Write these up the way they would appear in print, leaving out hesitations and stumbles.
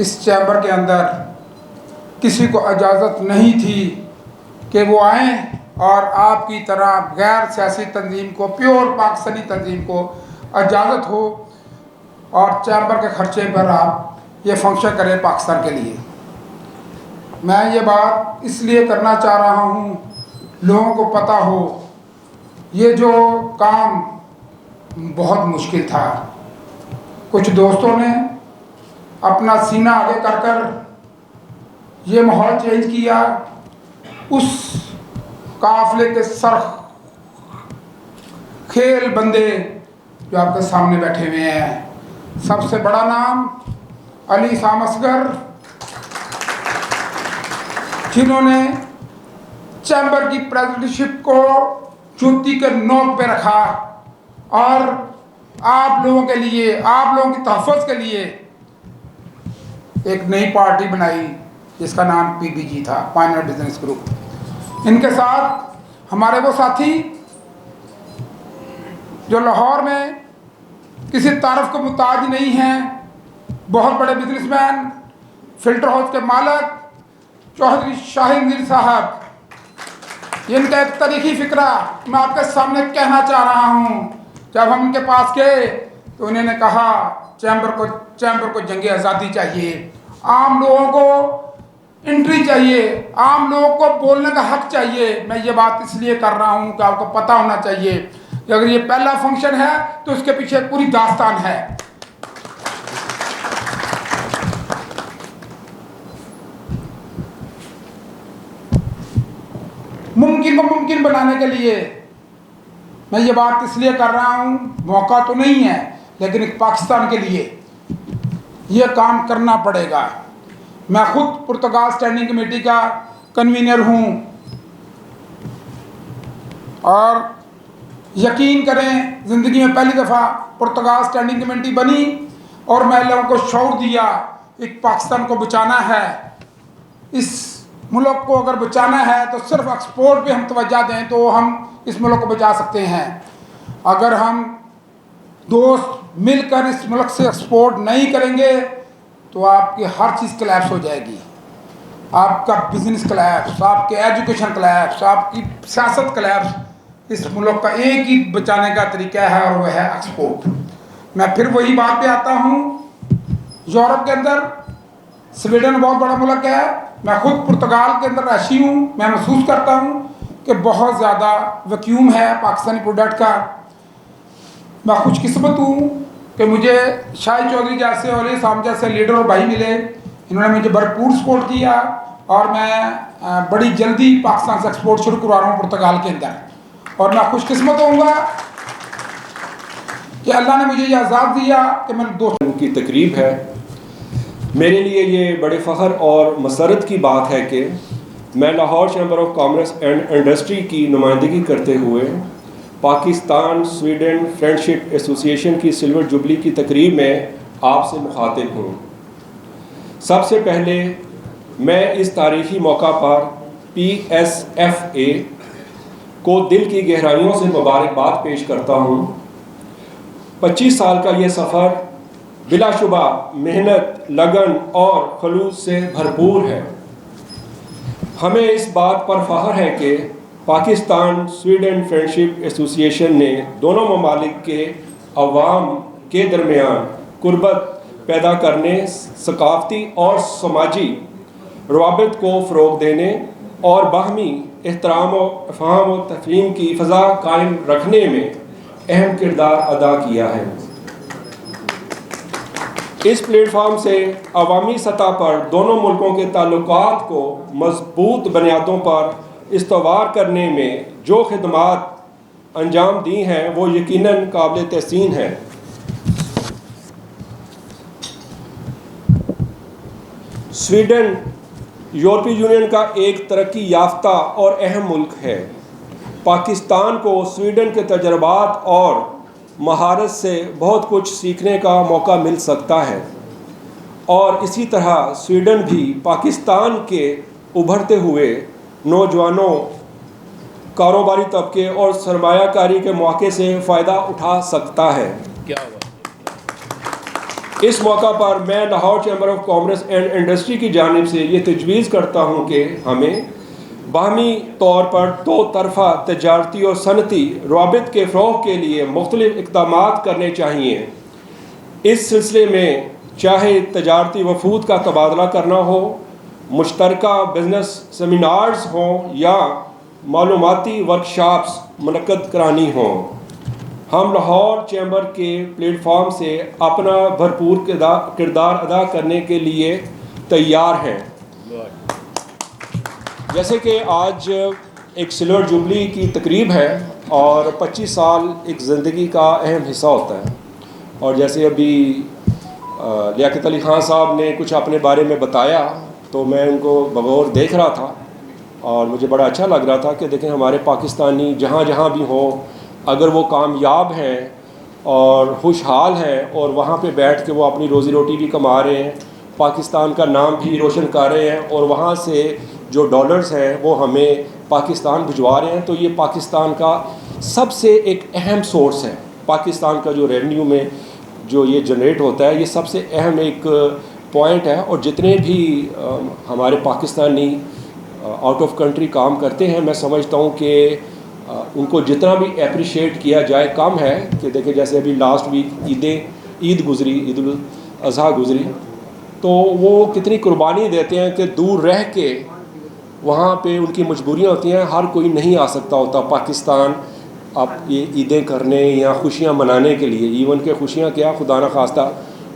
इस चैम्बर के अंदर किसी को इजाज़त नहीं थी कि वो आएँ और आपकी तरह गैर सियासी तंजीम को, प्योर पाकिस्तानी तंजीम को इजाज़त हो और चैम्बर के खर्चे पर आप ये फंक्शन करें पाकिस्तान के लिए। मैं ये बात इसलिए करना चाह रहा हूँ, लोगों को पता हो ये जो काम बहुत मुश्किल था। कुछ दोस्तों ने अपना सीना आगे कर कर ये माहौल चेंज किया। उस काफिले के सर खेल बंदे जो आपके सामने बैठे हुए हैं, सबसे बड़ा नाम अली साम असगर, जिन्होंने चैम्बर की प्रेसिडेंटशिप को जूती के नोक पे रखा और आप लोगों के लिए, आप लोगों की तहफ़्फ़ुज़ के लिए एक नई पार्टी बनाई जिसका नाम PBG था, पायनियर बिजनेस ग्रुप। इनके साथ हमारे वो साथी जो लाहौर में किसी तारफ़ को मुताज नहीं हैं, बहुत बड़े बिजनेसमैन, फिल्टर हाउस के मालिक चौधरी शाहीन मीर साहब, इनका एक तारीखी फ़िक्रा मैं आपके सामने कहना चाह रहा हूँ। जब हम उनके पास गए तो उन्होंने कहा चैम्बर को जंग आज़ादी चाहिए, आम लोगों को एंट्री चाहिए, आम लोगों को बोलने का हक चाहिए। मैं ये बात इसलिए कर रहा हूँ कि आपको पता होना चाहिए कि अगर ये पहला फंक्शन है तो उसके पीछे पूरी दास्तान है। मुमकिन को मुमकिन बनाने के लिए मैं ये बात इसलिए कर रहा हूँ, मौका तो नहीं है लेकिन एक पाकिस्तान के लिए ये काम करना पड़ेगा। मैं खुद पुर्तगाल स्टैंडिंग कमेटी का कन्वीनर हूँ और यकीन करें ज़िंदगी में पहली दफ़ा पुर्तगाल स्टैंडिंग कमेटी बनी और मैं लोगों को शौर दिया एक पाकिस्तान को बचाना है। इस मुल्क को अगर बचाना है तो सिर्फ एक्सपोर्ट पे हम तवज्जो दें तो हम इस मुल्क को बचा सकते हैं। अगर हम दोस्त मिलकर इस मुल्क से एक्सपोर्ट नहीं करेंगे तो आपकी हर चीज़ कोलैप्स हो जाएगी। आपका बिजनेस कोलैप्स, आपके एजुकेशन कोलैप्स, आपकी सियासत कोलैप्स। इस मुल्क का एक ही बचाने का तरीका है और वह है एक्सपोर्ट। मैं फिर वही बात पे आता हूँ, यूरोप के अंदर स्वीडन बहुत बड़ा मुल्क है, मैं खुद पुर्तगाल के अंदर रही हूँ, मैं महसूस करता हूँ कि बहुत ज़्यादा वैक्यूम है पाकिस्तानी प्रोडक्ट का। मैं खुशकिस्मत हूँ कि मुझे शाहिद चौधरी जैसे और अली साम जैसे लीडर और भाई मिले, इन्होंने मुझे भरपूर सपोर्ट किया और मैं बड़ी जल्दी पाकिस्तान से एक्सपोर्ट शुरू करवा रहा हूँ पुर्तगाल के अंदर। और मैं खुशकिस्मत होऊंगा कि अल्लाह ने मुझे ये आज़ाद दिया कि मैंने दोस्तों की तकरीब है। मेरे लिए ये बड़े फ़ख्र और मसरत की बात है कि मैं Lahore chamber of commerce and industry की नुमाइंदगी करते हुए पाकिस्तान स्वीडन फ्रेंडशिप एसोसिएशन की सिल्वर जुबली की तकरीब में आपसे मुखातिब हूँ। सबसे पहले मैं इस तारीख़ी मौका पर PSFA को दिल की गहराइयों से मुबारकबाद पेश करता हूँ। 25 साल का ये सफ़र बिलाशुबा मेहनत, लगन और खलूस से भरपूर है। हमें इस बात पर फ़ख्र है कि पाकिस्तान स्वीडन फ्रेंडशिप एसोसिएशन ने दोनों ममालिक के अवाम के दरमियान कुर्बत पैदा करने, सकाफ़ती और समाजी रवाबित को फ़रोग़ देने और बाहमी एहतराम और फ़हम और तफ़हीम की फ़ज़ा कायम रखने में अहम किरदार अदा किया है। इस प्लेटफॉर्म से अवामी सतह पर दोनों मुल्कों के ताल्लुकात को मजबूत बुनियादों पर इस्तवार करने में जो खिदमात अंजाम दी हैं वो यकीनन काबिल तहसीन है। स्वीडन यूरोपीय यूनियन का एक तरक्की याफ्ता और अहम मुल्क है। पाकिस्तान को स्वीडन के तजर्बात और महारत से बहुत कुछ सीखने का मौका मिल सकता है और इसी तरह स्वीडन भी पाकिस्तान के उभरते हुए नौजवानों, कारोबारी तबके और सरमायाकारी के मौके से फ़ायदा उठा सकता है। क्या हुआ? इस मौका पर मैं Lahore chamber of commerce and industry की जानिब से ये तजवीज़ करता हूँ कि हमें बाहमी तौर पर दो तरफ़ा तजारती और सनती रवाबित के फ़रोग़ के लिए मुख्तलिफ़ इक़दामात करने चाहिए। इस सिलसिले में चाहे तजारती वफूद का तबादला करना हो, मुश्तरका बिज़नेस सेमिनार्स हों या मालूमाती वर्कशॉप्स मुनक़्क़द करानी हों, हम लाहौर चैम्बर के प्लेटफॉर्म से अपना भरपूर किरदार अदा करने के लिए तैयार हैं। जैसे कि आज एक सिल्वर जुबली की तकरीब है और 25 साल एक ज़िंदगी का अहम हिस्सा होता है, और जैसे अभी लियाकत अली ख़ान साहब ने कुछ अपने बारे में बताया तो मैं उनको बगौर देख रहा था और मुझे बड़ा अच्छा लग रहा था कि देखें हमारे पाकिस्तानी जहाँ जहाँ भी हों, अगर वो कामयाब हैं और खुशहाल हैं और वहाँ पे बैठ के वो अपनी रोज़ी रोटी भी कमा रहे हैं, पाकिस्तान का नाम भी रोशन कर रहे हैं और वहाँ से जो डॉलर्स हैं वो हमें पाकिस्तान भिजवा रहे हैं, तो ये पाकिस्तान का सबसे एक अहम सोर्स है। पाकिस्तान का जो रेवेन्यू में जो ये जनरेट होता है, ये सबसे अहम एक पॉइंट है। और जितने भी हमारे पाकिस्तानी आउट ऑफ कंट्री काम करते हैं, मैं समझता हूँ कि उनको जितना भी अप्रिशिएट किया जाए कम है। कि देखिए जैसे अभी लास्ट वीक ईद गुज़री, ईद उल अज़हा गुज़री, तो वो कितनी कुर्बानी देते हैं कि दूर रह के वहाँ पे उनकी मजबूरियाँ होती हैं, हर कोई नहीं आ सकता होता पाकिस्तान अब ये ईदें करने या खुशियाँ मनाने के लिए। इवन के खुशियाँ क्या, खुदा न खास्ता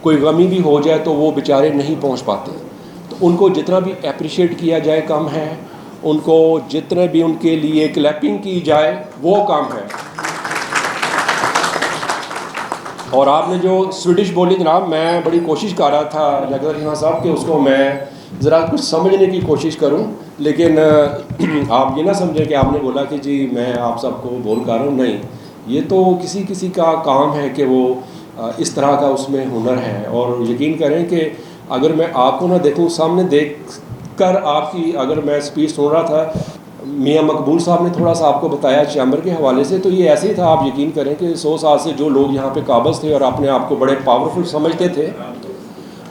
कोई गमी भी हो जाए तो वो बेचारे नहीं पहुँच पाते। तो उनको जितना भी अप्रिशिएट किया जाए कम है, उनको जितने भी उनके लिए क्लैपिंग की जाए वो कम है। और आपने जो स्वीडिश बोली जनाब, मैं बड़ी कोशिश कर रहा था लियाकत अली खान साहब कि उसको मैं ज़रा कुछ समझने की कोशिश करूं, लेकिन आप ये ना समझें कि आपने बोला कि जी मैं आप सबको बोल कर रहा हूँ। नहीं, ये तो किसी किसी का काम है कि वो इस तरह का उसमें हुनर है। और यकीन करें कि अगर मैं आपको ना देखूँ, सामने देख कर आपकी अगर मैं स्पीच सुन रहा था, मियाँ मकबूल साहब ने थोड़ा सा आपको बताया चैम्बर के हवाले से, तो ये ऐसे ही था। आप यकीन करें कि 100 साल से जो लोग यहाँ पे काबिज थे और अपने आप को बड़े पावरफुल समझते थे,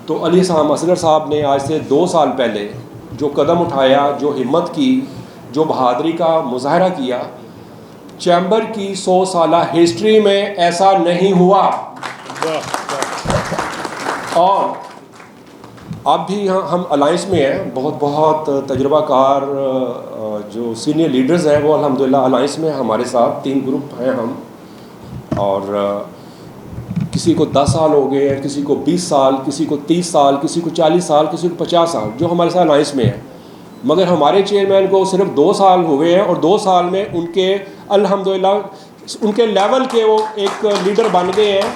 तो अली साहब असगर साहब ने आज से 2 साल पहले जो कदम उठाया, जो हिम्मत की, जो बहादुरी का मुजाहरा किया, चैम्बर की 100 साला हिस्ट्री में ऐसा नहीं हुआ। और अब भी हम अलाइंस में हैं, बहुत तजुर्बाकार जो सीनियर लीडर्स हैं वो अल्हम्दुलिल्लाह अलाइंस में हमारे साथ 3 ग्रुप हैं हम। और किसी को 10 साल हो गए हैं, किसी को 20 साल, किसी को 30 साल, किसी को 40 साल, किसी को 50 साल जो हमारे साथ अलाइंस में है। मगर हमारे चेयरमैन को सिर्फ 2 साल हुए हैं और 2 साल में उनके अल्हम्दुलिल्लाह उनके लेवल के वो एक लीडर बन गए हैं।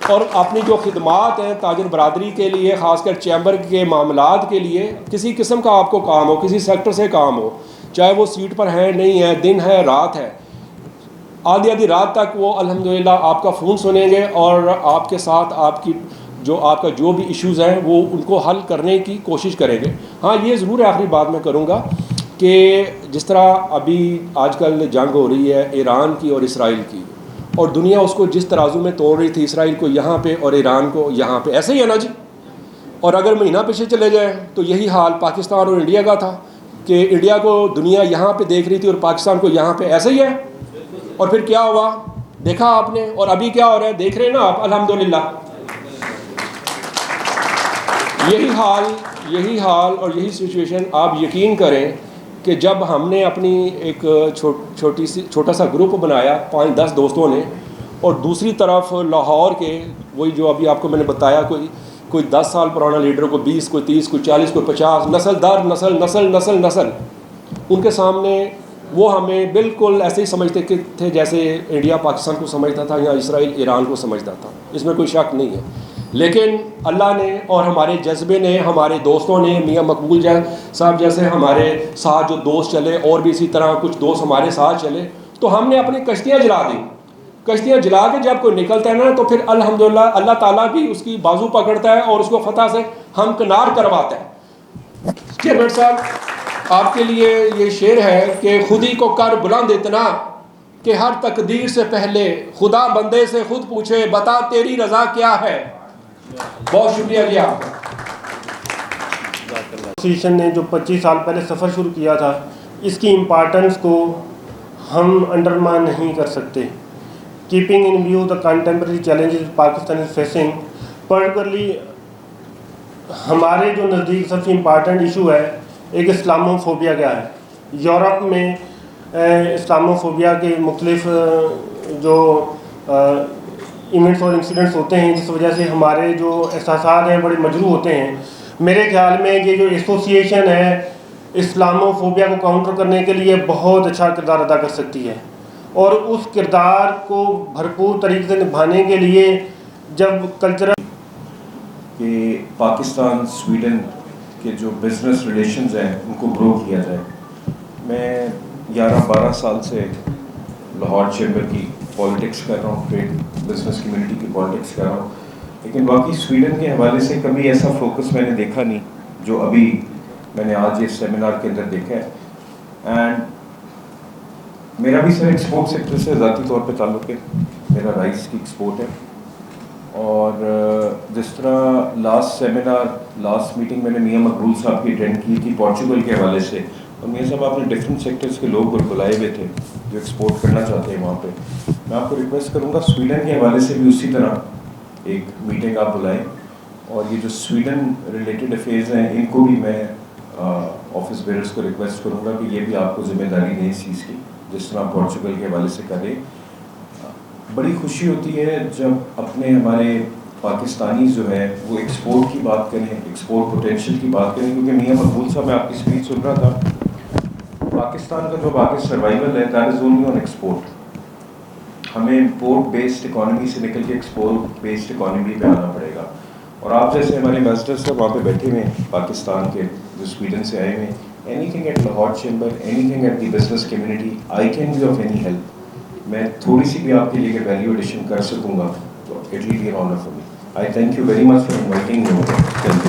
और अपनी जो खिदमात हैं ताजिर बरादरी के लिए, ख़ासकर चैम्बर के मामलात के लिए, किसी किस्म का आपको काम हो, किसी सेक्टर से काम हो, चाहे वो सीट पर है नहीं है, दिन है रात है, आधी रात तक वो अल्हम्दुलिल्लाह आपका फ़ोन सुनेंगे और आपके साथ आपका जो भी इश्यूज़ हैं वो उनको हल करने की कोशिश करेंगे। हाँ, ये ज़रूर आखिरी बात मैं करूँगा कि जिस तरह अभी आजकल जंग हो रही है ईरान की और इसराइल की, और दुनिया उसको जिस तराजू में तोड़ रही थी, इसराइल को यहाँ पे और ईरान को यहाँ पे, ऐसे ही है ना जी। और अगर महीना पीछे चले जाए तो यही हाल पाकिस्तान और इंडिया का था कि इंडिया को दुनिया यहाँ पे देख रही थी और पाकिस्तान को यहाँ पे, ऐसे ही है। और फिर क्या हुआ देखा आपने, और अभी क्या हो रहा है देख रहे हैं ना आप, अल्हम्दुलिल्लाह। यही हाल और यही सिचुएशन आप यकीन करें कि जब हमने अपनी एक छोटा सा ग्रुप बनाया 5-10 दोस्तों ने, और दूसरी तरफ लाहौर के वही जो अभी आपको मैंने बताया, कोई 10 साल पुराना लीडर, को 20, कोई 30, कोई 40, कोई 50, नस्ल दर नस्ल, उनके सामने वो हमें बिल्कुल ऐसे ही समझते थे जैसे इंडिया पाकिस्तान को समझता था या इसराइल ईरान को समझता था। इसमें कोई शक नहीं है। लेकिन अल्लाह ने और हमारे जज्बे ने, हमारे दोस्तों ने, मियाँ मकबूल साहब जैसे हमारे साथ जो दोस्त चले, और भी इसी तरह कुछ दोस्त हमारे साथ चले, तो हमने अपनी कश्तियाँ जला दी। कश्तियाँ जला के जब कोई निकलता है ना, तो फिर अल्हम्दुलिल्लाह अल्लाह ताला भी उसकी बाजू पकड़ता है और उसको फतह से हमकिनार करवाता है। चेयरमैन साहब, आपके लिए ये शेर है कि खुद ही को कर बुलंद इतना कि हर तकदीर से पहले खुदा बंदे से खुद पूछे, बता तेरी रज़ा क्या है। बहुत शुक्रिया जी आपका। एसोसिएशन ने जो 25 साल पहले सफ़र शुरू किया था, इसकी इम्पॉर्टेंस को हम अंडरमाइन नहीं कर सकते। Keeping in view the contemporary challenges Pakistan is facing, particularly हमारे जो नज़दीक सबसे इम्पॉर्टेंट इशू है, एक इस्लामोफोबिया का है। यूरोप में इस्लामोफोबिया के मुख्तलिफ जो इवेंट्स और इंसिडेंट्स होते हैं, जिस वजह से हमारे जो एहसासात हैं बड़े मजरूह होते हैं। मेरे ख्याल में ये जो एसोसिएशन है इस्लामोफोबिया को काउंटर करने के लिए बहुत अच्छा किरदार अदा कर सकती है, और उस किरदार को भरपूर तरीके से निभाने के लिए जब कल्चरल कि पाकिस्तान स्वीडन के जो बिज़नेस रिलेशंस हैं उनको ग्रो किया जाए। मैं 11-12 साल से लाहौर चैम्बर की पॉलिटिक्स कर रहा हूँ, ट्रेड बिजनेस कम्युनिटी की पॉलिटिक्स कर रहा हूँ, लेकिन बाकी स्वीडन के हवाले से कभी ऐसा फोकस मैंने देखा नहीं जो अभी मैंने आज इस सेमिनार के अंदर देखा है। एंड मेरा भी सर एक्सपोर्ट सेक्टर से ज़ाती तौर पे ताल्लुक़ है, मेरा राइस की एक्सपोर्ट है। और जिस तरह लास्ट मीटिंग मैंने मियां मकबूल साहब की अटेंड की थी पोर्चुगल के हवाले से, और मियां साहब आपने डिफरेंट सेक्टर्स के लोग बुलाए हुए थे जो एक्सपोर्ट करना चाहते हैं वहाँ पे। मैं आपको रिक्वेस्ट करूँगा स्वीडन के हवाले से भी उसी तरह एक मीटिंग आप बुलाएं, और ये जो स्वीडन रिलेटेड अफेयर्स हैं इनको भी मैं ऑफिस बेयर्स को रिक्वेस्ट करूँगा कि ये भी आपको जिम्मेदारी दें इस चीज़ की, जिस तरह पोर्चुगल के हवाले से करें। बड़ी खुशी होती है जब अपने हमारे पाकिस्तानी जो है वो एक्सपोर्ट की बात करें, एक्सपोर्ट पोटेंशियल की बात करें, क्योंकि मियां मकबूल साहब मैं आपकी स्पीच सुन रहा था, पाकिस्तान का जो बाकी सर्वाइवल है that is only on export. हमें इम्पोर्ट बेस्ड इकॉनमी से निकल के एक्सपोर्ट बेस्ड इकॉनमी पे आना पड़ेगा। और आप जैसे हमारे एम्बेसडर सब वहाँ पे बैठे हुए हैं पाकिस्तान के जो स्वीडन से आए हुए हैं, anything at Lahore chamber, anything at the business community, I can be of any help. मैं थोड़ी सी भी आपके लिए वैल्यू एडिशन कर सकूँगा तो it will be an honour for me. I thank you very much for inviting me.